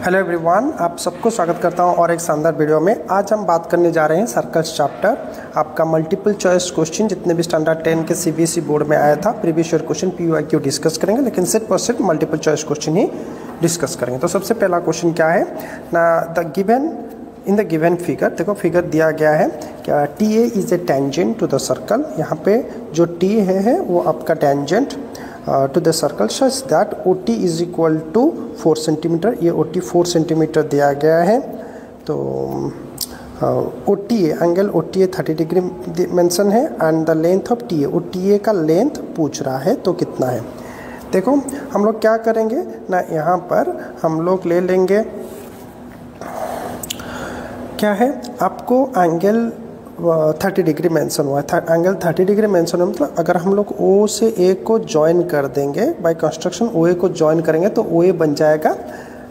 Hello everyone, आप सबको स्वागत करता हूं और एक शानदार वीडियो में। आज हम बात करने जा रहे हैं सर्कल्स चैप्टर। आपका मल्टीपल चॉइस क्वेश्चन जितने भी स्टैंडर्ड 10 के सीबीएसई बोर्ड में आया था, previous year question PYQ discuss करेंगे, लेकिन सिर्फ मल्टीपल चॉइस क्वेश्चन ही डिस्कस करेंगे। तो सबसे पहला क्वेश्चन क्या है ना, इन द गिवन फिगर, देखो फिगर दिया गया है क्या, TA is a tangent to the circle. यहाँ पे जो T है वो आपका tangent to the circle such that OT is equal to 4 centimetre. ये OT 4 सेंटीमीटर दिया गया है। तो OTA angle OTA 30 degree mention है and the length of TA, OTA का लेंथ पूछ रहा है तो कितना है। देखो हम लोग क्या करेंगे ना, यहाँ पर हम लोग ले लेंगे क्या है, आपको एंगल 30 डिग्री मेंशन हुआ है। एंगल 30 डिग्री मेंशन है, मतलब अगर हम लोग O से A को ज्वाइन कर देंगे, बाय कंस्ट्रक्शन OA को ज्वाइन करेंगे तो OA बन जाएगा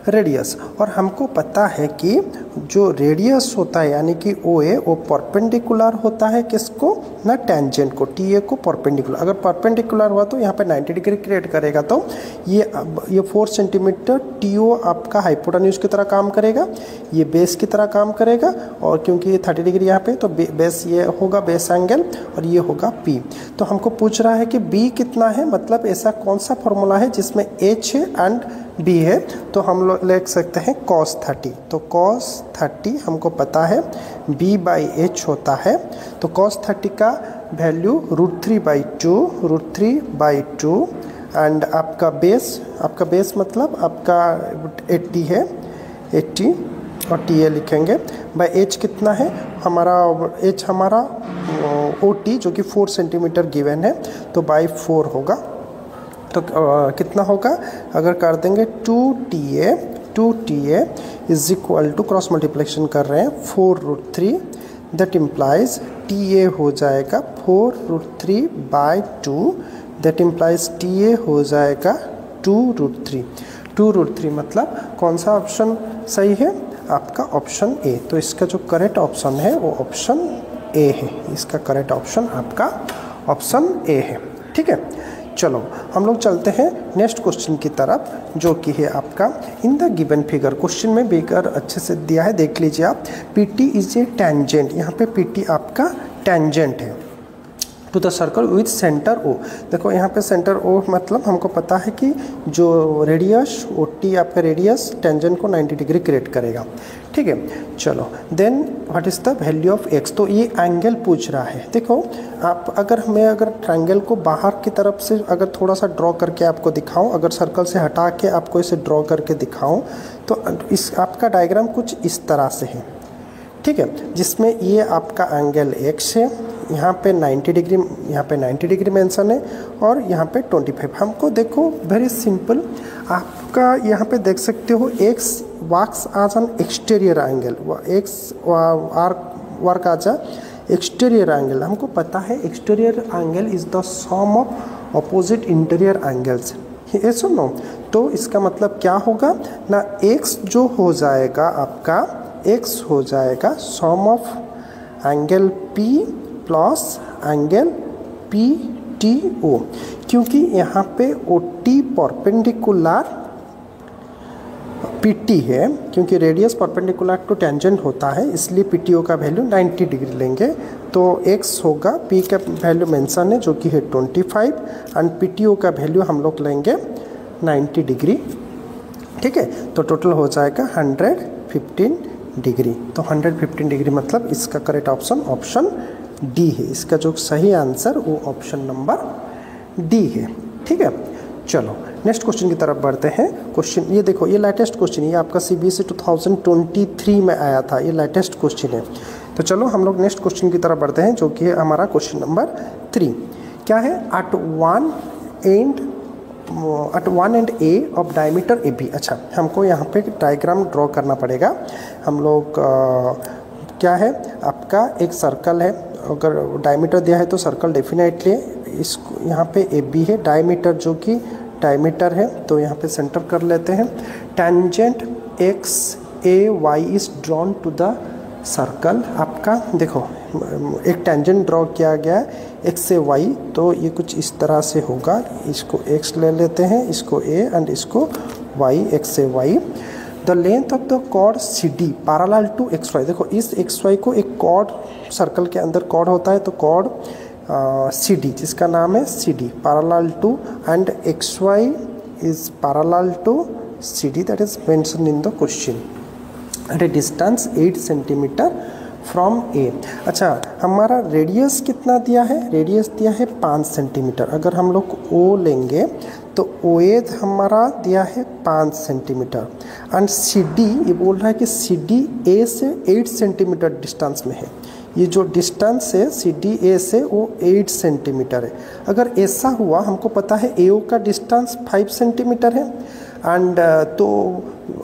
रेडियस। और हमको पता है कि जो रेडियस होता है यानी कि OA वो परपेंडिकुलर होता है किसको ना, टेंजेंट को, TA को परपेंडिकुलर। अगर परपेंडिकुलर हुआ तो यहाँ पे 90 डिग्री क्रिएट करेगा। तो ये 4 सेंटीमीटर TO आपका हाइपोटेन्यूज की तरह काम करेगा, ये बेस की तरह काम करेगा। और क्योंकि ये 30 डिग्री यहाँ पे, तो बेस ये होगा बेस एंगल और ये होगा P। तो हमको पूछ रहा है कि B कितना है, मतलब ऐसा कौन सा फॉर्मूला है जिसमें H है एंड B है। तो हम लोग लिख सकते हैं cos 30। तो cos 30 हमको पता है B/H होता है। तो cos 30 का वैल्यू √3/2 एंड आपका बेस मतलब आपका 80 है, 80 और TA लिखेंगे। बाय H कितना है हमारा, H हमारा OT जो कि 4 सेंटीमीटर गिवन है, तो बाय 4 होगा। तो कितना होगा, अगर कर देंगे 2TA is equal to, cross multiplication कर रहे हैं, 4√3, दैट इम्प्लाइज TA हो जाएगा 4√3/2, दैट इम्प्लाइज TA हो जाएगा 2√3। 2√3 मतलब कौन सा ऑप्शन सही है, आपका ऑप्शन A। तो इसका जो करेक्ट ऑप्शन है वो ऑप्शन A है। इसका करेक्ट ऑप्शन आपका ऑप्शन A है। ठीक है, चलो हम लोग चलते हैं नेक्स्ट क्वेश्चन की तरफ, जो कि है आपका in the given figure. Question में फिगर अच्छे से दिया है, देख लीजिए आप। PT इज ए टेंजेंट, यहाँ पे PT आपका टेंजेंट है to the circle with centre O। देखो यहाँ पे सेंटर O मतलब हमको पता है कि जो रेडियस OT आपका रेडियस टेंजेंट को 90 डिग्री क्रिएट करेगा। ठीक है, चलो then what is the value of X। तो ये एंगल पूछ रहा है। देखो आप, अगर ट्रायंगल को बाहर की तरफ से अगर थोड़ा सा ड्रॉ करके आपको दिखाऊं, अगर सर्कल से हटा के आपको इसे ड्रॉ करके दिखाऊं, तो इस आपका डायग्राम कुछ इस तरह से है। ठीक है, जिसमें ये आपका एंगल X है, यहाँ पे 90 डिग्री, यहाँ पे 90 डिग्री मेंशन है और यहाँ पे 25। हमको देखो वेरी सिंपल, आपका यहाँ पे देख सकते हो X works as an exterior angle, X work as a exterior angle. हमको पता है exterior angle is the sum of opposite interior angles, ये सुनो। तो इसका मतलब क्या होगा ना, X जो हो जाएगा आपका, X हो जाएगा sum of angle P plus angle PTO, क्योंकि यहाँ पे OT परपेंडिकुलर PT है, क्योंकि रेडियस परपेंडिकुलर टू टेंजेंट होता है, इसलिए PTO का वैल्यू 90 डिग्री लेंगे। तो X होगा, P का वैल्यू मेंशन है जो कि है 25 एंड PTO का वैल्यू हम लोग लेंगे 90 डिग्री। ठीक है, तो टोटल हो जाएगा 115 डिग्री। तो 115 डिग्री मतलब इसका करेक्ट ऑप्शन ऑप्शन D है। इसका जो सही आंसर वो ऑप्शन नंबर D है। ठीक है, चलो नेक्स्ट क्वेश्चन की तरफ बढ़ते हैं। क्वेश्चन ये देखो, ये लेटेस्ट क्वेश्चन, ये आपका CBSE 2023 में आया था, ये लेटेस्ट क्वेश्चन है। तो चलो हम लोग नेक्स्ट क्वेश्चन की तरफ बढ़ते हैं, जो कि है हमारा क्वेश्चन नंबर 3। क्या है, at one end A of diameter AB। अच्छा, हमको यहाँ पे डायग्राम ड्रॉ करना पड़ेगा। हम लोग क्या है, आपका एक सर्कल है, अगर डायमीटर दिया है तो सर्कल डेफिनेटली इसको, यहाँ पे AB है, डायमीटर जो कि डायमीटर है, तो यहाँ पे सेंटर कर लेते हैं। Tangent XAY is drawn to the circle. आपका देखो एक टेंजेंट ड्रॉ किया गया है x से y, तो ये कुछ इस तरह से होगा। इसको x ले लेते हैं, इसको a एंड इसको y, x से y। The length of the chord C D parallel to X Y. देखो इस एक्स वाई को एक कॉर्ड सर्कल के अंदर कॉर्ड होता है, तो कॉर्ड सी डी जिसका नाम है C D parallel to and X Y is parallel to C D that is mention in the question at a distance 8 centimetre from A. अच्छा, हमारा रेडियस कितना दिया है? रेडियस दिया है 5 सेंटीमीटर। अगर हम लोग ओ लेंगे तो ओ ए हमारा दिया है 5 सेंटीमीटर एंड सी डी ये बोल रहा है कि सी डी ए से 8 सेंटीमीटर डिस्टेंस में है। ये जो डिस्टेंस है सी डी ए से वो 8 सेंटीमीटर है। अगर ऐसा हुआ, हमको पता है ए ओ का डिस्टेंस 5 सेंटीमीटर है एंड तो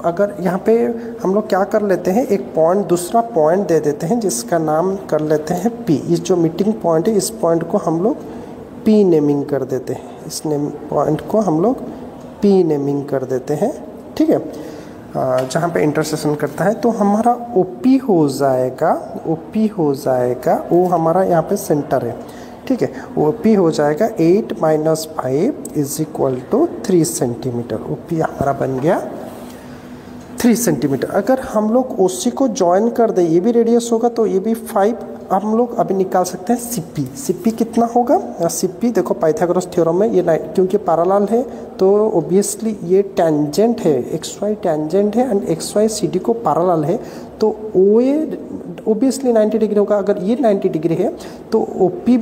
अगर यहाँ पे हम लोग क्या कर लेते हैं, एक पॉइंट दूसरा पॉइंट दे देते हैं जिसका नाम कर लेते हैं पी। इस जो मीटिंग पॉइंट है इस पॉइंट को हम लोग पी नेमिंग कर देते हैं। इस पॉइंट को हम लोग पी नेमिंग कर देते हैं, ठीक है, जहाँ पे इंटरसेक्शन करता है। तो हमारा ओ पी हो जाएगा, ओ पी हो जाएगा, वो हमारा यहाँ पे सेंटर है, ठीक है। ओ पी हो जाएगा 8 - 5 is equal to 3 centimetre. O P हमारा बन गया 3 सेंटीमीटर। अगर हम लोग ओ सी को ज्वाइन कर दें, ये भी रेडियस होगा तो ये भी 5 हम लोग अभी निकाल सकते हैं। सी पी, सी पी कितना होगा? सी पी देखो पाइथागोरस थ्योरम में ये क्योंकि पैरेलल है तो ओबियसली ये टेंजेंट है, एक्स वाई टेंजेंट है and X Y C D को पैरेलल है, तो ओ ए ओबियसली 90 डिग्री होगा। अगर ये 90 डिग्री है तो ओ पी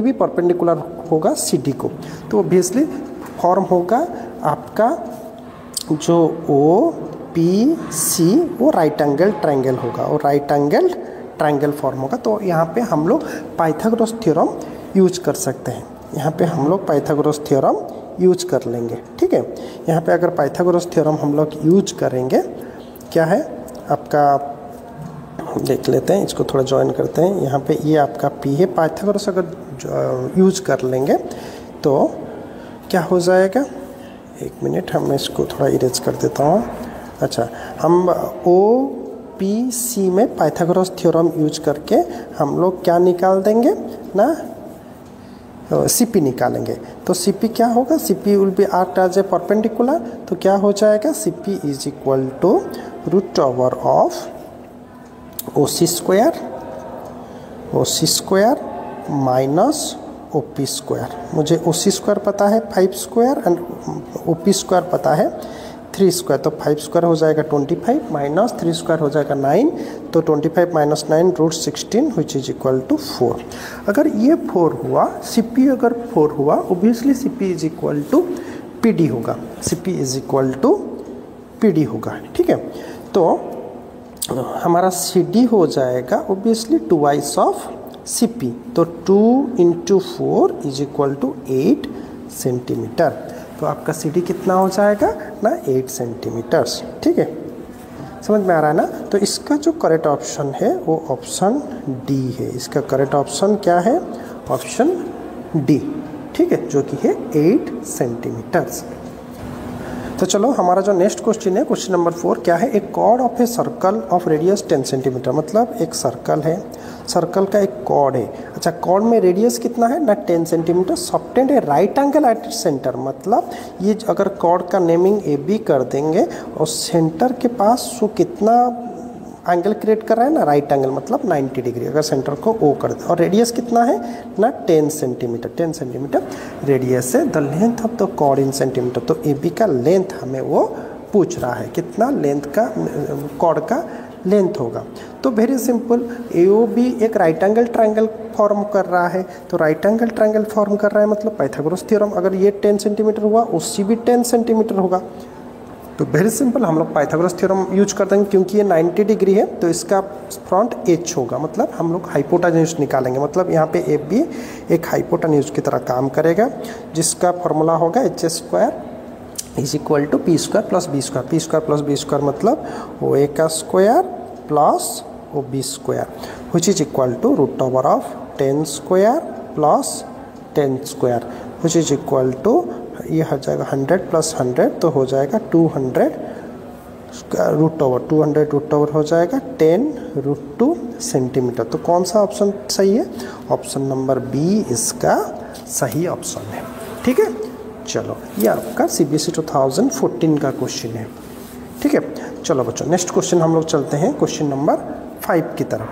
भी परपेंडिकुलर होगा सी डी को, तो ओबियसली फॉर्म होगा आपका जो ओ पी सी वो राइट एंगल ट्रायंगल होगा, और राइट एंगल ट्रायंगल फॉर्म होगा। तो यहाँ पे हम लोग पाइथागोरस थ्योरम यूज कर सकते हैं। यहाँ पे हम लोग पाइथागोरस थ्योरम यूज कर लेंगे, ठीक है। यहाँ पे अगर पाइथागोरस थ्योरम हम लोग यूज करेंगे, क्या है आपका, देख लेते हैं, इसको थोड़ा ज्वाइन करते हैं। यहाँ पे ये आपका पी है, पाइथागोरस अगर यूज कर लेंगे तो क्या हो जाएगा, एक मिनट हम इसको थोड़ा इरेज कर देता हूँ। अच्छा, हम ओ पी सी में पाइथागोरस थ्योरम यूज करके हम लोग क्या निकाल देंगे ना, सी पी निकालेंगे। तो सी पी क्या होगा, C P will be arced as a perpendicular, तो क्या हो जाएगा, C P is equal to root over of O C square minus O P square. मुझे ओ सी स्क्वायर पता है 5 square and O P square पता है 3 square, तो 5 स्क्वायर हो जाएगा 25 माइनस 3 स्क्वायर हो जाएगा 9, तो 25 minus 9 root 16 which is equal to 4। अगर ये 4 हुआ, सी पी अगर 4 हुआ, obviously C P is equal to P D होगा, C P is equal to P D होगा, ठीक है। तो हमारा सी डी हो जाएगा ओबियसली 2 ऑफ सी पी, तो 2 × 4 इज इक्वल टू 8 सेंटीमीटर। तो आपका सी डी कितना हो जाएगा ना, 8 सेंटीमीटर्स, ठीक है। समझ में आ रहा है ना। तो इसका जो करेक्ट ऑप्शन है वो ऑप्शन डी है। इसका करेक्ट ऑप्शन क्या है, ऑप्शन डी, ठीक है, जो कि है 8 सेंटीमीटर्स। तो चलो हमारा जो नेक्स्ट क्वेश्चन है, क्वेश्चन नंबर 4 क्या है, एक chord of a circle of radius 10 centimetre. मतलब एक सर्कल है, सर्कल का एक कॉर्ड है। अच्छा, कॉर्ड में रेडियस कितना है ना, 10 सेंटीमीटर, सबटेंड है राइट एंगल एट सेंटर। मतलब ये अगर कॉर्ड का नेमिंग ए बी कर देंगे और सेंटर के पास वो कितना एंगल क्रिएट कर रहा है ना, राइट एंगल, मतलब 90 डिग्री। अगर सेंटर को ओ कर दे और रेडियस कितना है ना, 10 सेंटीमीटर, 10 सेंटीमीटर रेडियस है। The length of the chord in centimetre, तो ए बी का लेंथ हमें वो पूछ रहा है, कितना लेंथ का कॉर्ड का लेंथ होगा। तो वेरी सिंपल, ए ओ बी एक राइट एंगल ट्रायंगल फॉर्म कर रहा है, तो राइट एंगल ट्रायंगल फॉर्म कर रहा है मतलब पाइथागोरस थ्योरम, अगर ये 10 सेंटीमीटर हुआ ओसी भी 10 सेंटीमीटर होगा। तो वेरी सिंपल हम लोग पाइथागोरस थ्योरम यूज कर देंगे, क्योंकि ये 90 डिग्री है तो इसका फ्रंट एच होगा, मतलब हम लोग हाइपोटेन्यूज निकालेंगे। मतलब यहाँ पे ए बी एक हाइपोटेन्यूज की तरह काम करेगा, जिसका फॉर्मूला होगा H square is equal to P square plus B square. P square plus B square मतलब ओ ए का square plus O B square, which is equal to root over of 10 square plus 10 square, which is equal to, ये हो जाएगा 100 plus 100 तो हो जाएगा 200 root over 200 root over हो जाएगा 10√2 सेंटीमीटर। तो कौन सा ऑप्शन सही है, ऑप्शन नंबर बी इसका सही ऑप्शन है, ठीक है। चलो ये आपका CBSE 2014 का क्वेश्चन है, ठीक है। चलो बच्चों नेक्स्ट क्वेश्चन हम लोग चलते हैं क्वेश्चन नंबर 5 की तरफ।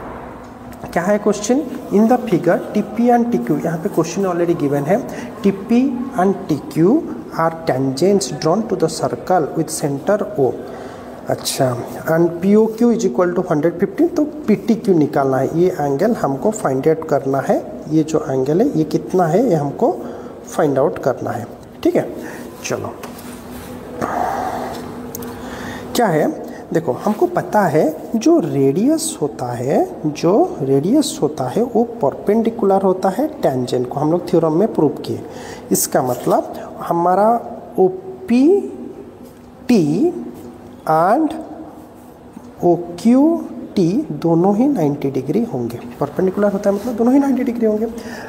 क्या है question? In the figure TP and TQ, यहाँ पे क्वेश्चन ऑलरेडी गिवन है। TP and TQ are tangents drawn to the circle with centre O. अच्छा, and P O Q is equal to 115, तो P T Q निकालना है। ये angle हमको find out करना है। ये जो एंगल है ये कितना है ये हमको फाइंड आउट करना है, ठीक है। चलो क्या है, देखो हमको पता है जो रेडियस होता है वो परपेंडिकुलर होता है टेंजेंट को, हम लोग थ्योरम में प्रूव किए। इसका मतलब हमारा O P T and O Q T दोनों ही 90 डिग्री होंगे। परपेंडिकुलर होता है मतलब दोनों ही 90 डिग्री होंगे।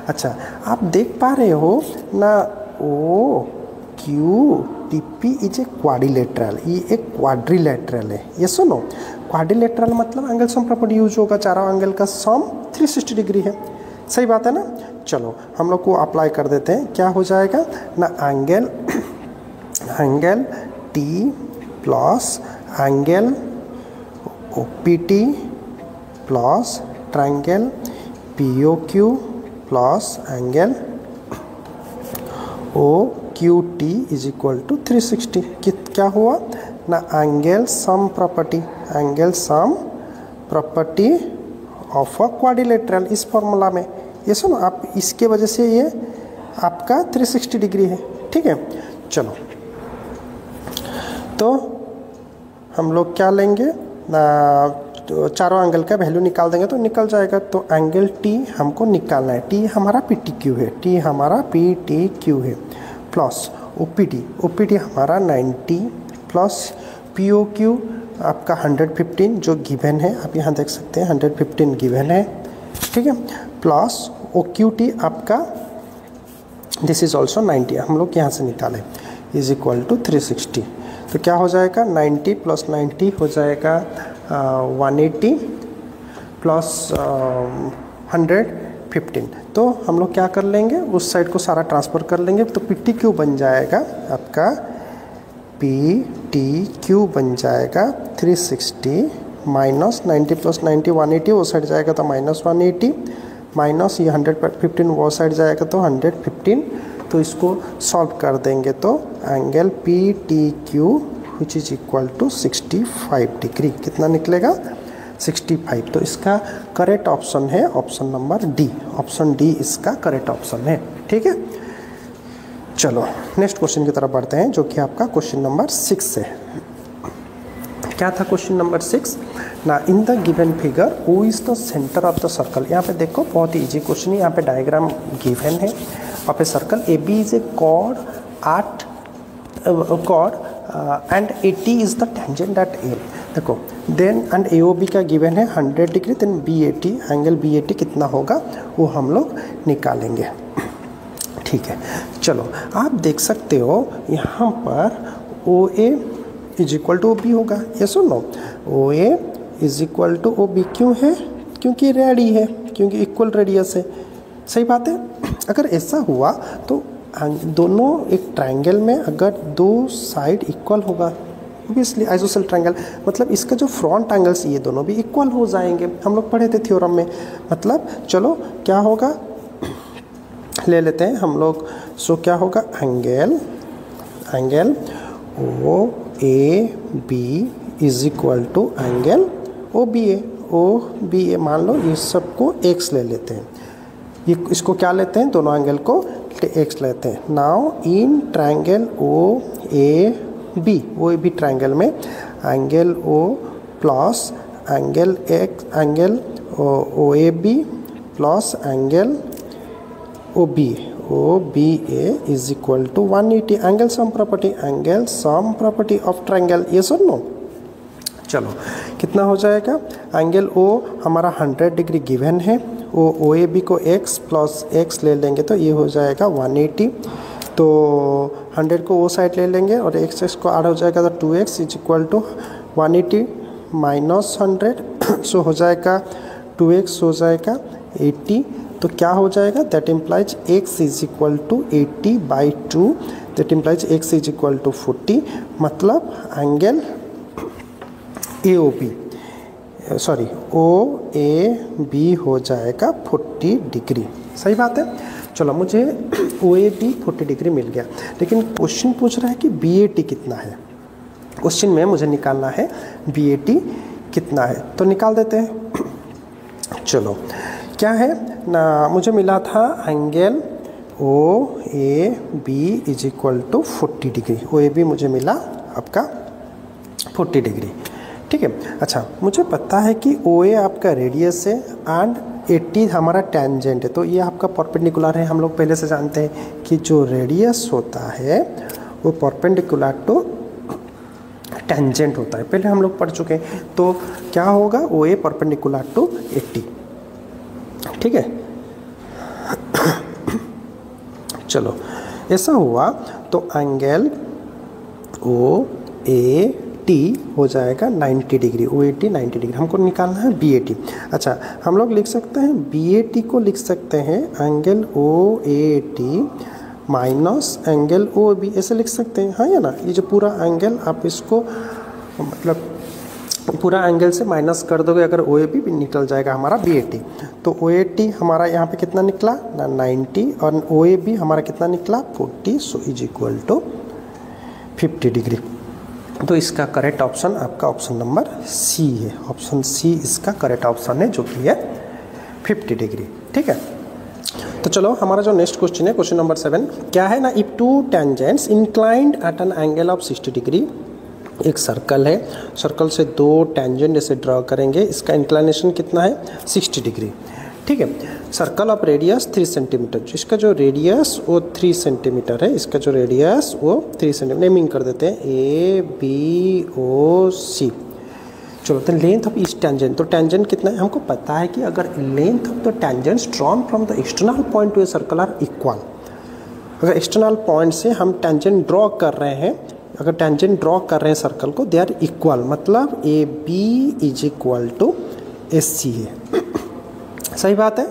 अच्छा, आप देख पा रहे हो ना, O Q T P is a quadrilateral, ये एक क्वाड्रिलेटरल है। ये सुनो, क्वाड्रिलेटरल मतलब एंगल सम प्रॉपर्टी यूज होगा, चारों एंगल का सम 360 डिग्री है। सही बात है ना। चलो हम लोग को अप्लाई कर देते हैं। क्या हो जाएगा ना, angle T plus angle O P T plus triangle P O Q plus angle O Q T is equal to 360। क्या हुआ ना, angle sum property of a quadrilateral इस फॉर्मूला में। ये सुनो आप, इसके वजह से ये आपका 360 डिग्री है, ठीक है। चलो तो हम लोग क्या लेंगे ना, तो चारों एंगल का वैल्यू निकाल देंगे तो निकल जाएगा। तो एंगल टी हमको निकालना है, टी हमारा पी टी क्यू है, प्लस ओ पी टी हमारा 90 प्लस पी ओ क्यू आपका 115 जो गिवन है, आप यहाँ देख सकते हैं 115 गिवन है, ठीक है। प्लस ओ क्यू टी आपका दिस इज ऑल्सो 90, हम लोग यहाँ से निकालें, इज इक्वल टू 360। तो क्या हो जाएगा 90 प्लस 90 हो जाएगा 180 प्लस 115। तो हम लोग क्या कर लेंगे, उस साइड को सारा ट्रांसफ़र कर लेंगे। तो पी टी क्यू बन जाएगा आपका, पी टी क्यू बन जाएगा 360 माइनस 90 प्लस 90 180, वो साइड जाएगा तो माइनस 180, माइनस ये 115 वो साइड जाएगा तो 115। तो इसको सॉल्व कर देंगे तो angle P T Q which is equal to 65 degree कितना निकलेगा 65। तो इसका करेक्ट ऑप्शन है option number D, option D इसका करेक्ट ऑप्शन है, ठीक है। चलो नेक्स्ट क्वेश्चन की तरफ बढ़ते हैं जो कि आपका क्वेश्चन नंबर 6 है। क्या था क्वेश्चन नंबर 6 ना, in the given figure O is the centre of the circle. यहाँ पे देखो बहुत ही इजी क्वेश्चन है, यहाँ पे डायग्राम गिवन है और पे circle A B is a chord at chord and A T is the tangent at A. देखो then and A O B का गिवन है 100 degree, then B A T, angle B A T कितना होगा वो हम लोग निकालेंगे, ठीक है। चलो आप देख सकते हो यहाँ पर O A is equal to O B होगा, ये सुनो O A is equal to O B क्यों है, क्योंकि रेडी है, क्योंकि इक्वल रेडियस है। सही बात है। अगर ऐसा हुआ तो दोनों एक ट्रायंगल में अगर दो साइड इक्वल होगा, ऑब्वियसली आइसोसेल ट्रायंगल, मतलब इसका जो फ्रंट एंगल्स ये दोनों भी इक्वल हो जाएंगे, हम लोग पढ़े थे थ्योरम में। मतलब चलो क्या होगा ले लेते हैं हम लोग। सो क्या होगा angle O A B is equal to angle O B A, मान लो ये सबको एक्स ले लेते हैं, ये इसको क्या लेते हैं, दोनों एंगल को एक्स लेते हैं। Now in triangle O A B triangle में angle O plus angle X, angle O A B plus angle O B A is equal to 180। Angle sum property of triangle, ये सुन लो। चलो कितना हो जाएगा, एंगल ओ हमारा 100 डिग्री गिवन है, ओ A B को x प्लस एक्स ले लेंगे तो ये हो जाएगा 180। तो 100 को वो साइड ले लेंगे और x को ऐड हो जाएगा तो 2x is equal to 180 minus 100 so हो जाएगा 2x हो जाएगा 80। तो क्या हो जाएगा, that implies x is equal to 80/2, that implies x is equal to 40। मतलब एंगल OAB हो जाएगा 40 डिग्री। सही बात है। चलो मुझे OAB 40 डिग्री मिल गया, लेकिन क्वेश्चन पूछ रहा है कि BAT कितना है। क्वेश्चन में मुझे निकालना है BAT कितना है, तो निकाल देते हैं। चलो क्या है ना, मुझे मिला था angle OAB is equal to 40 degree. OAB मुझे मिला आपका 40 डिग्री, ठीक है। अच्छा, मुझे पता है कि OA आपका रेडियस है एंड 80 हमारा टेंजेंट है, तो ये आपका परपेंडिकुलर है। हम लोग पहले से जानते हैं कि जो रेडियस होता है वो परपेंडिकुलर टू टेंजेंट होता है, पहले हम लोग पढ़ चुके हैं। तो क्या होगा, OA परपेंडिकुलर टू 80, ठीक है। चलो ऐसा हुआ तो एंगल OAT हो जाएगा 90 डिग्री। OAT 90 डिग्री, हमको निकालना है BAT। अच्छा, हम लोग लिख सकते हैं BAT को लिख सकते हैं angle OAT minus angle OB, ऐसे लिख सकते हैं, हाँ या ना। ये जो पूरा एंगल आप इसको मतलब पूरा एंगल से माइनस कर दोगे, अगर OAB भी निकल जाएगा हमारा BAT। तो OAT हमारा यहाँ पे कितना निकला ना 90, और OAB हमारा कितना निकला 40, so is equal to 50 degree. तो इसका करेक्ट ऑप्शन आपका ऑप्शन नंबर C है। ऑप्शन C इसका करेक्ट ऑप्शन है, जो कि है 50 डिग्री, ठीक है। तो चलो हमारा जो नेक्स्ट क्वेश्चन है, क्वेश्चन नंबर 7 क्या है ना, if two tangents inclined at an angle of 60 degree. एक सर्कल है, सर्कल से दो टेंजेंट जैसे ड्रॉ करेंगे, इसका इंक्लाइनेशन कितना है 60 डिग्री, ठीक है। सर्कल ऑफ रेडियस 3 सेंटीमीटर, इसका जो रेडियस वो 3 सेंटीमीटर है, इसका जो रेडियस वो 3 सेंटीमीटर। नेमिंग कर देते हैं ABOC। चलो तो लेंथ ऑफ ईच टेंजेंट, तो टेंजेंट कितना है हमको पता है कि अगर length of the tangents drawn from the external point to a circle are equal. अगर एक्सटर्नल पॉइंट से हम टेंजेंट ड्रॉ कर रहे हैं, अगर टेंजेंट ड्रॉ कर रहे हैं सर्कल को, दे आर इक्वल, मतलब AB is equal to AC है। सही बात है।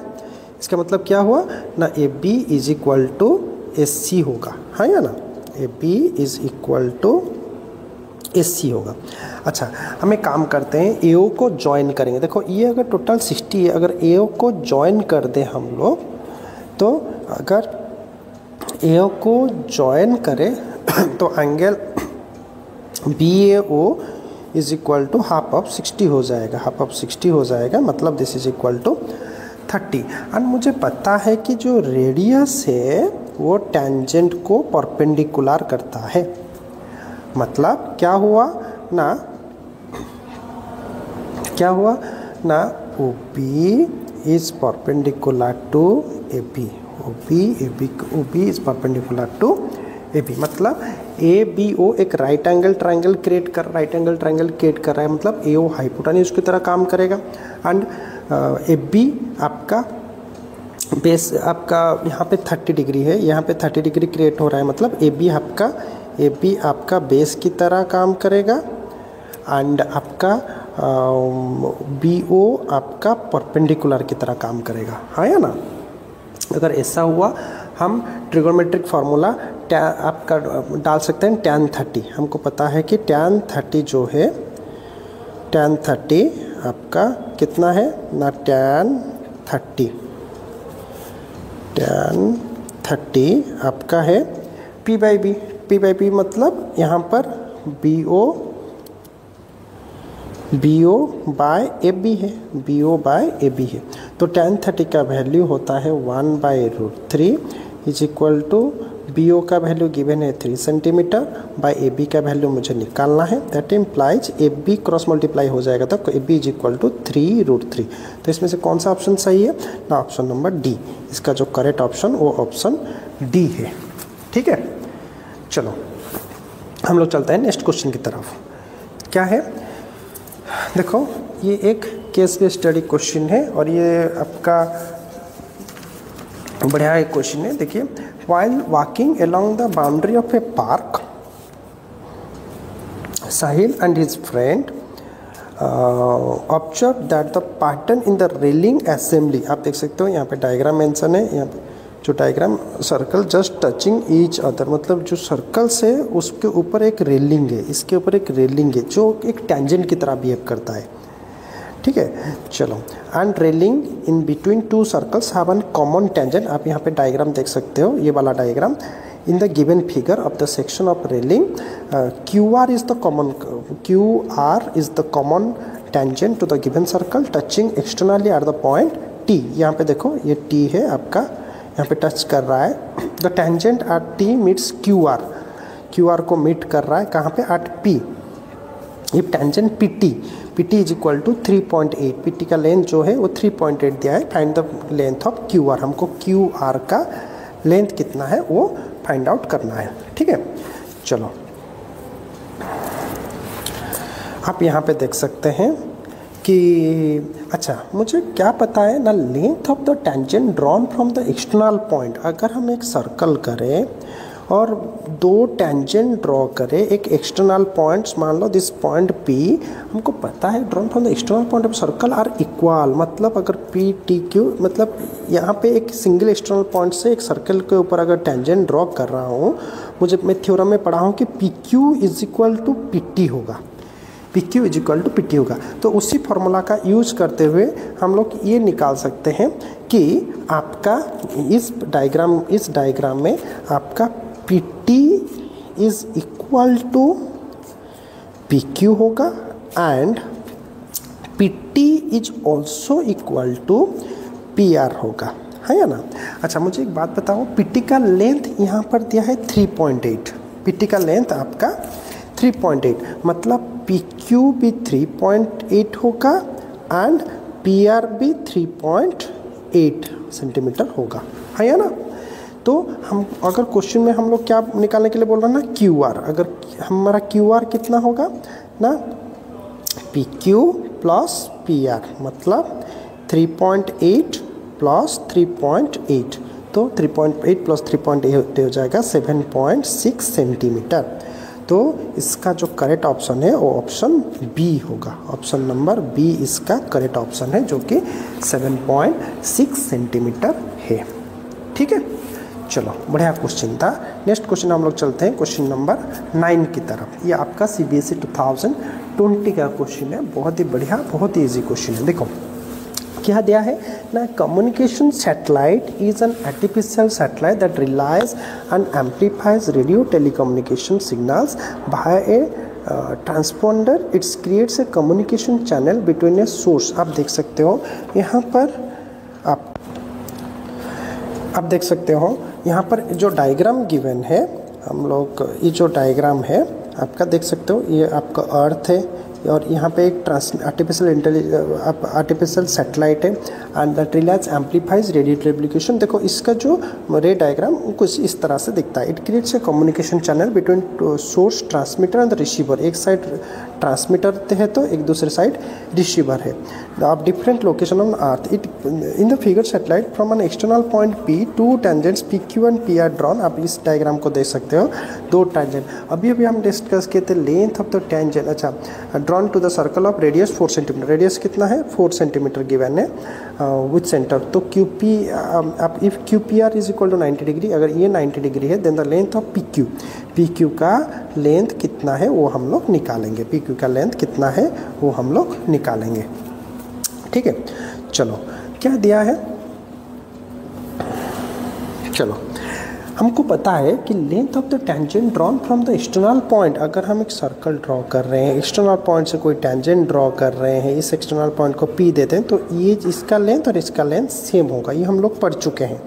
इसका मतलब क्या हुआ ना, AB is equal to AC होगा, हाँ या ना। AB is equal to AC होगा। अच्छा, हम एक काम करते हैं, AO को ज्वाइन करेंगे। देखो ये अगर टोटल 60 है, अगर AO को ज्वाइन कर दें हम लोग, तो अगर AO को ज्वाइन करें तो angle BAO is equal to half of 60 हो जाएगा, हाफ ऑफ 60 हो जाएगा, मतलब this is equal to 30। And मुझे पता है कि जो रेडियस है वो टेंजेंट को परपेंडिकुलर करता है, मतलब क्या हुआ ना OB is perpendicular to AB, OB is perpendicular to AB, मतलब ABO एक राइट एंगल ट्रायंगल क्रिएट कर रहा है, मतलब AO हाइपोटेन्यूज की तरह काम करेगा। एंड AB आपका बेस आपका यहाँ पे 30 डिग्री है, यहाँ पे 30 डिग्री क्रिएट हो रहा है, मतलब AB आपका बेस की तरह काम करेगा। एंड आपका BO आपका परपेंडिकुलर की तरह काम करेगा, हाँ या ना। अगर ऐसा हुआ, हम ट्रिगोनोमेट्रिक फार्मूला आपका डाल सकते हैं tan 30। हमको पता है कि tan 30 जो है, tan 30 आपका कितना है ना, tan 30 आपका है P/B मतलब यहाँ पर BO बाय AB है, BO बाय AB है। तो tan 30 का वैल्यू होता है 1/√3 इज इक्वल टू BO का वैल्यू गिवन है 3 सेंटीमीटर बाय AB का वैल्यू मुझे निकालना है। That implies AB cross multiply हो जाएगा, तो AB इज इक्वल टू 3√3। तो इसमें से कौन सा ऑप्शन सही है ना, ऑप्शन नंबर D। इसका जो करेक्ट ऑप्शन वो ऑप्शन D है, ठीक है। चलो हम लोग चलते हैं नेक्स्ट क्वेश्चन की तरफ। क्या है, देखो ये एक केस बेस्ड स्टडी क्वेश्चन है, और ये आपका बढ़िया एक क्वेश्चन है। देखिए, while walking along the boundary of a park, Sahil and his friend observed that the pattern in the railing assembly, आप देख सकते हो यहाँ पे डायग्राम मेंशन है, यहाँ पे जो diagram circle just touching each other, मतलब जो सर्कल्स है उसके ऊपर एक रेलिंग है, इसके ऊपर एक रेलिंग है जो एक टेंजेंट की तरह बिहेव करता है। ठीक है, चलो। And railing in between two circles have an common tangent. आप यहाँ पे डायग्राम देख सकते हो, ये वाला diagram. In the given figure of the section of railing QR is the common tangent to the given circle touching externally at the point T। यहाँ पे देखो ये T है आपका, यहाँ पे टच कर रहा है। The tangent at T meets QR को मीट कर रहा है कहाँ पे? At P। ये tangent PT is equal to 3.8। PT का लेंथ जो है वो 3.8 दिया है। Find the length of QR। हमको QR का लेंथ कितना है वो फाइंड आउट करना है। ठीक है, चलो। आप यहाँ पे देख सकते हैं कि अच्छा, मुझे क्या पता है ना, length of the tangent drawn from the external point. अगर हम एक सर्कल करें और दो टेंजेंट ड्रॉ करें एक एक्सटर्नल पॉइंट्स, मान लो दिस पॉइंट P, हमको पता है drawn from the external point of circle are equal. मतलब अगर PTQ, मतलब यहाँ पे एक सिंगल एक्सटर्नल पॉइंट से एक सर्कल के ऊपर अगर टेंजेंट ड्रॉ कर रहा हूँ, मैं थ्योरम में पढ़ा हूँ कि PQ is equal to PT होगा। PQ is equal to PT होगा। तो उसी फॉर्मूला का यूज करते हुए हम लोग ये निकाल सकते हैं कि आपका इस डायग्राम में आपका PT is equal to PQ होगा and PT is also equal to PR होगा, है या ना। अच्छा, मुझे एक बात बताओ, PT का लेंथ यहाँ पर दिया है 3.8। PT का लेंथ आपका 3.8, मतलब PQ भी 3.8 होगा एंड PR भी 3.8 सेंटीमीटर होगा, है या ना। तो हम अगर क्वेश्चन में हम लोग क्या निकालने के लिए बोल रहे हैं ना, QR। अगर हमारा QR कितना होगा ना, PQ प्लस PR, मतलब 3.8 प्लस 3.8, तो 3.8 प्लस 3.8 हो जाएगा 7.6 सेंटीमीटर। तो इसका जो करेक्ट ऑप्शन है वो ऑप्शन B होगा। ऑप्शन नंबर B इसका करेक्ट ऑप्शन है, जो कि 7.6 सेंटीमीटर है। ठीक है, चलो, बढ़िया क्वेश्चन था। नेक्स्ट क्वेश्चन हम लोग चलते हैं क्वेश्चन नंबर 9 की तरफ। ये आपका CBSE 2020 का क्वेश्चन है। बहुत ही बढ़िया, बहुत ही ईजी क्वेश्चन है। देखो क्या दिया है ना, communication satellite is an artificial satellite that relays and amplifies radio telecommunication signals by a transponder. It's creates a communication channel between a source. आप देख सकते हो यहाँ पर, आप देख सकते हो यहाँ पर जो डायग्राम गिवन है, हम लोग ये जो डायग्राम है आपका देख सकते हो, ये आपका अर्थ है और यहाँ पे एक आर्टिफिशियल सैटेलाइट है and that relays amplifies radio telecommunication. देखो इसका जो रे डायग्राम कुछ इस तरह से दिखता है। It creates a communication channel between source transmitter and receiver. एक साइड ट्रांसमीटर है तो एक दूसरे साइड रिसीवर है। Of different location on earth. It in the figure satellite from an external point P, to tangents PQ and PR drawn. आप इस diagram को देख सकते हो, दो टेंजेंट। अभी हम डिस्कस किए थे लेंथ ऑफ द टेंजेंट। अच्छा, drawn to the circle of radius 4 centimetre. Radius कितना है? 4 सेंटीमीटर गिवन है विथ सेंटर। तो QP, आप if QPR is equal to 90 degree, अगर ये 90 डिग्री है then the length of PQ का लेंथ कितना है वो हम लोग निकालेंगे। PQ का लेंथ कितना है वो हम लोग निकालेंगे। ठीक है, चलो क्या दिया है, चलो हमको पता है कि length of the tangent drawn from the external point. अगर हम एक सर्कल ड्रॉ कर रहे हैं, एक्सटर्नल पॉइंट से कोई टेंजेंट ड्रॉ कर रहे हैं, इस एक्सटर्नल पॉइंट को P देते हैं, तो ये इसका लेंथ और इसका लेंथ सेम होगा। ये हम लोग पढ़ चुके हैं,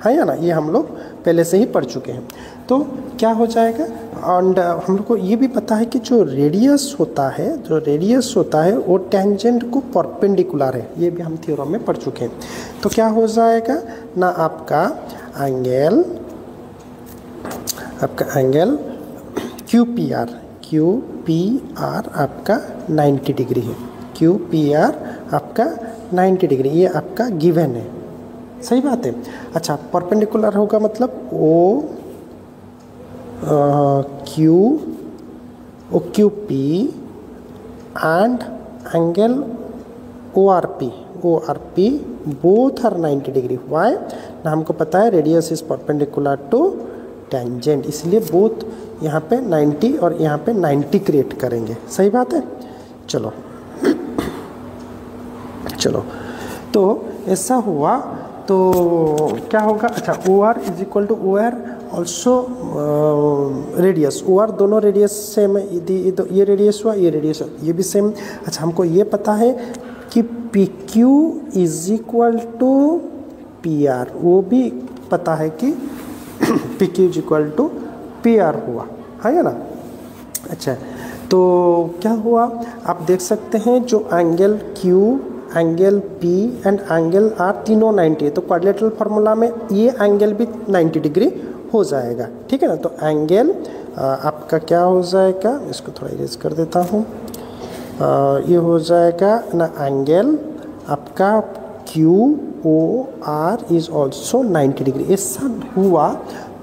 है या ना, ये हम लोग पहले से ही पढ़ चुके हैं। तो क्या हो जाएगा, एंड हम लोग को ये भी पता है कि जो रेडियस होता है वो टेंजेंट को परपेंडिकुलर है। ये भी हम थ्योरम में पढ़ चुके हैं। तो क्या हो जाएगा ना, आपका एंगल QPR आपका 90 डिग्री है। QPR आपका 90 डिग्री, ये आपका गिवन है, सही बात है। अच्छा, परपेंडिकुलर होगा मतलब OQP and angle ORP, O R P both are 90 degree. Why ना, हमको पता है radius is perpendicular to tangent, इसलिए बोथ यहाँ पे 90 और यहाँ पे 90 क्रिएट करेंगे। सही बात है। चलो चलो, तो ऐसा हुआ तो क्या होगा, अच्छा O R is equal to O R also radius, O R दोनों रेडियस सेम है, ये रेडियस हुआ, ये रेडियस हुआ, ये भी सेम। अच्छा हमको ये पता है कि P Q is equal to P R, वो भी पता है कि P Q is equal to P R हुआ है ना। अच्छा तो क्या हुआ, आप देख सकते हैं जो angle Q, angle P and angle R तीनों 90 है, तो क्वाड्रिलेटरल फार्मूला में ये एंगल भी 90 डिग्री हो जाएगा। ठीक है ना। तो एंगल आपका क्या हो जाएगा, इसको थोड़ा इरेज कर देता हूँ, ये हो जाएगा ना एंगल आपका QOR इज ऑल्सो 90 डिग्री। ऐसा हुआ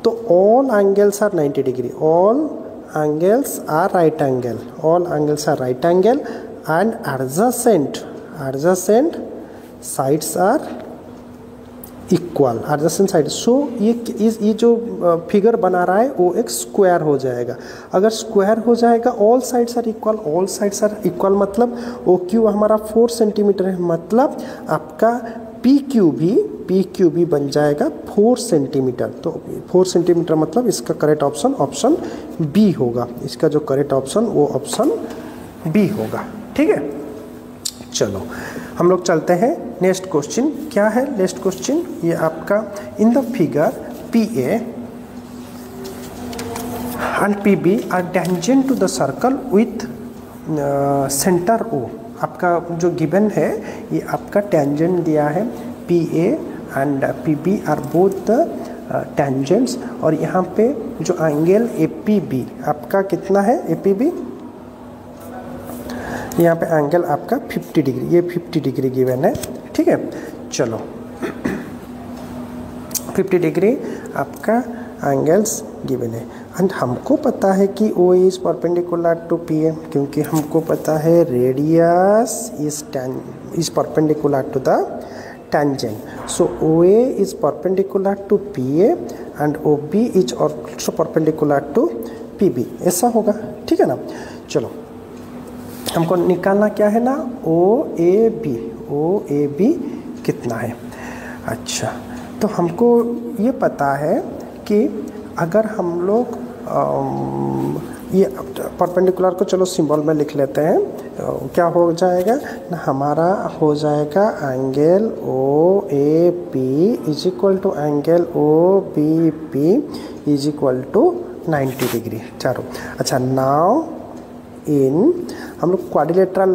तो all angles are 90 degree, all angles are right angle, all angles are right angle and adjacent sides are equal, adjacent sides। so ये जो फिगर बना रहा है वो एक स्क्वायर हो जाएगा। अगर स्क्वायर हो जाएगा all sides are equal, all sides are equal मतलब ओ क्यू हमारा 4 सेंटीमीटर है, मतलब आपका पी क्यू भी बन जाएगा 4 सेंटीमीटर। तो 4 सेंटीमीटर मतलब इसका करेक्ट ऑप्शन बी होगा, इसका जो करेक्ट ऑप्शन वो ऑप्शन बी होगा। ठीक है। चलो हम लोग चलते हैं नेक्स्ट क्वेश्चन। क्या है नेक्स्ट क्वेश्चन, ये आपका in the figure P A and P B are tangent to the circle with centre O. आपका जो गिवन है ये आपका टेंजेंट दिया है, P A and P B are both the tangents, और यहाँ पे जो एंगल ए पी बी आपका कितना है, ए पी बी यहाँ पे एंगल आपका 50 डिग्री, ये 50 डिग्री गिवन है। ठीक है। चलो 50 डिग्री आपका एंगल्स गिवन है एंड हमको पता है कि O is perpendicular to P A, क्योंकि हमको पता है radius is perpendicular to the tangent. So O A is perpendicular to P A and O B is also perpendicular to P B, ऐसा होगा। ठीक है ना। चलो हमको निकालना क्या है ना, ओ ए बी कितना है। अच्छा तो हमको ये पता है कि अगर हम लोग ये परपेंडिकुलर को चलो सिंबल में लिख लेते हैं, क्या हो जाएगा ना, हमारा हो जाएगा angle O A P is equal to angle O B P is equal to 90 degree चारों। अच्छा नाउ इन हम लोग क्वाड्रिलेटरल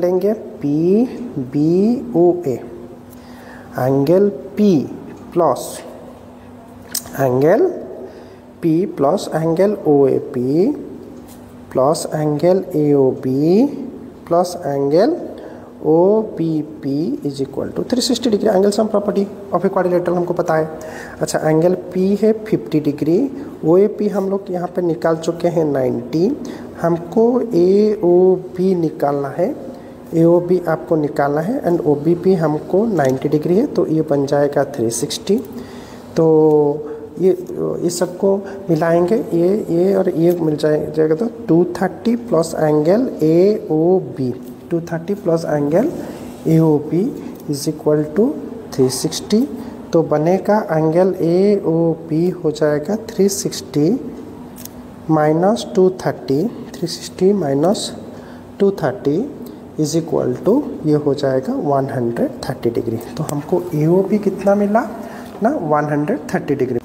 लेंगे, P B O A, angle P plus angle P plus angle O A P plus angle A O B plus angle O B P is equal to 360 degree. Angle sum property of a quadrilateral हमको पता है। अच्छा angle P है 50 degree, O A P हम लोग यहाँ पे निकाल चुके हैं 90, हमको ए ओ बी निकालना है, ए ओ बी आपको निकालना है एंड ओ बी पी हमको 90 डिग्री है, तो ये बन जाएगा 360। तो ये सबको मिलाएंगे, ये और ये मिल जाएगा तो 230 plus angle A O B, 230 plus angle A O B is equal to 360। तो बनेगा एंगल ए ओ बी हो जाएगा 360 minus 230, 360 minus 230 is equal to ये हो जाएगा 130 डिग्री। तो हमको ए ओ बी कितना मिला ना, 130 डिग्री।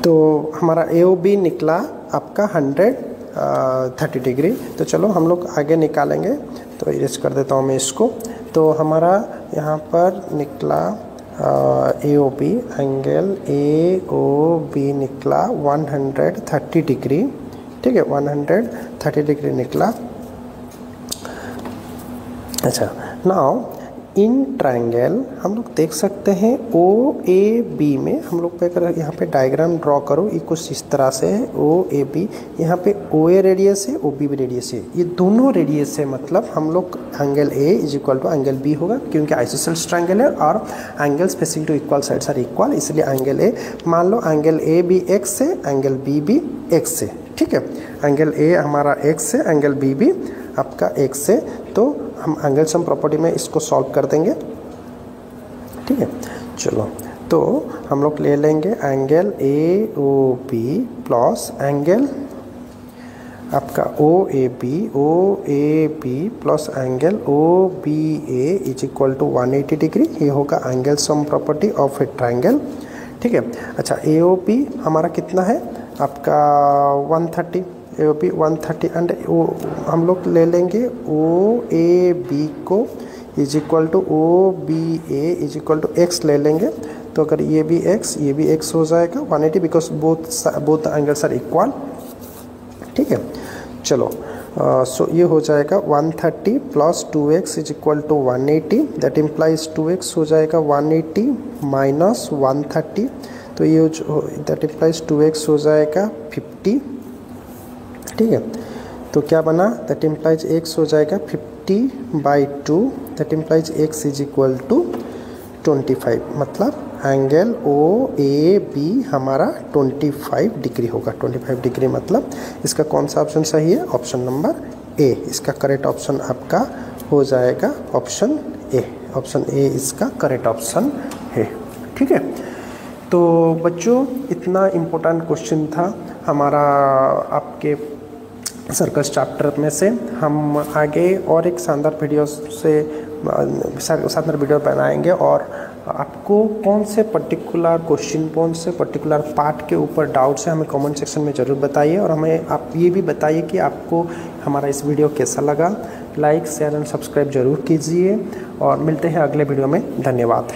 तो हमारा ए ओ बी निकला आपका 130 डिग्री। तो चलो हम लोग आगे निकालेंगे, तो इरेज कर देता हूँ मैं इसको। तो हमारा यहाँ पर निकला A O B, angle A O B निकला 130 डिग्री। ठीक है 130 डिग्री निकला। अच्छा नाउ इन ट्रायंगल हम लोग देख सकते हैं ओ ए बी में हम लोग पे अगर यहाँ पे डायग्राम ड्रॉ करो ये कुछ इस तरह से है। ओ ए बी, यहाँ पे ओ ए रेडियस है, ओ बी भी रेडियस है, ये दोनों रेडियस है, मतलब हम लोग angle A is equal to angle B होगा क्योंकि आइसोसेलेस ट्रायंगल है और angle specific to equal sides are equal, इसलिए एंगल ए, मान लो एंगल ए भी एक्स है, एंगल बी भी एक्स है, ठीक है। एंगल ए हमारा एक्स है, एंगल बी भी आपका एक्स है, तो हम एंगल सम प्रॉपर्टी में इसको सॉल्व कर देंगे, ठीक है। चलो तो हम लोग ले लेंगे angle A O B plus angle आपका O A B plus angle O B A is equal to 180 degree, ये होगा angle sum property of a triangle, ठीक है। अच्छा ए ओ बी हमारा कितना है आपका 130, ए बी 130 एंड हम लोग ले लेंगे ओ ए बी को is equal to O B A is equal to x ले लेंगे, तो अगर ये भी एक्स हो जाएगा 180 because both angles are equal, ठीक है। चलो सो ये हो जाएगा 130 plus 2x is equal to 180, that implies 2x हो जाएगा 180 माइनस 130, तो ये दैट इम्प्लाइज 2x हो जाएगा 50, ठीक है। तो क्या बना, दैट इम्प्लाइज x हो जाएगा 50/2, that implies x is equal to 25, मतलब एंगल ओ ए बी हमारा 25 डिग्री होगा। 25 डिग्री मतलब इसका कौन सा ऑप्शन सही है, ऑप्शन नंबर ए, इसका करेक्ट ऑप्शन आपका हो जाएगा ऑप्शन ए, ऑप्शन ए इसका करेक्ट ऑप्शन है, ठीक है। तो बच्चों इतना इम्पोर्टेंट क्वेश्चन था हमारा आपके सर्कस चैप्टर में से। हम आगे और एक शानदार वीडियो बनाएंगे और आपको कौन से पर्टिकुलर क्वेश्चन, कौन से पर्टिकुलर पार्ट के ऊपर डाउट्स है हमें कमेंट सेक्शन में ज़रूर बताइए, और हमें आप ये भी बताइए कि आपको हमारा इस वीडियो कैसा लगा। लाइक शेयर एंड सब्सक्राइब जरूर कीजिए और मिलते हैं अगले वीडियो में। धन्यवाद।